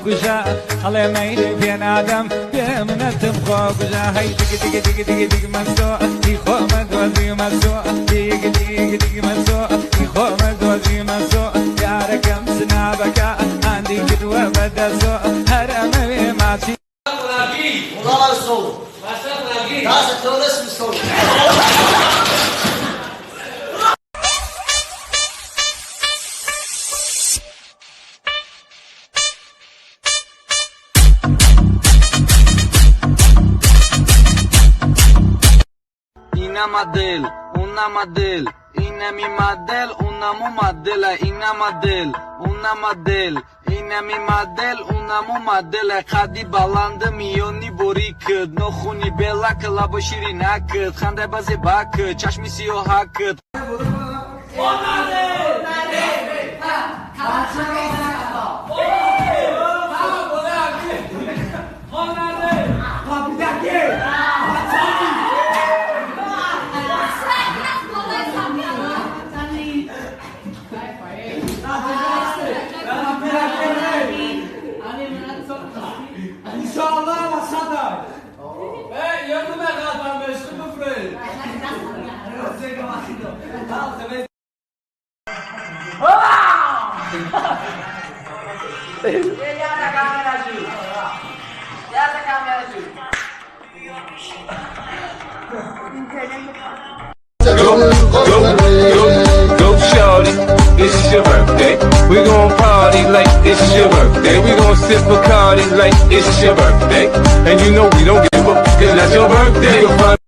خوکوشا حالا میری بین آدم بمنتم خوکوشا هی دیگه دیگه دیگه دیگه دیگه مسو ای خوام دوزی مسو دیگه دیگه دیگه مسو ای خوام دوزی مسو یارکم سنابکا عندي كدوة بدسو هرمي ماشي والله ما صوت راسك لو اسم صوت Una model, una model, ina mi model, una mu model, ina model, una model, ina mi model, una mu model, khadi balandı miyoni borikd, no khuni bela klabo shirinakd, khande baze bak, chashmi siyo hakd. İnşallah masada. Hey, yardım et adam meşgul mu frey? Go, shorty, it's your birthday. We gon' party like it's your birthday. We gon' sip Bacardi like it's your birthday. And you know we don't give up, cause that's your birthday.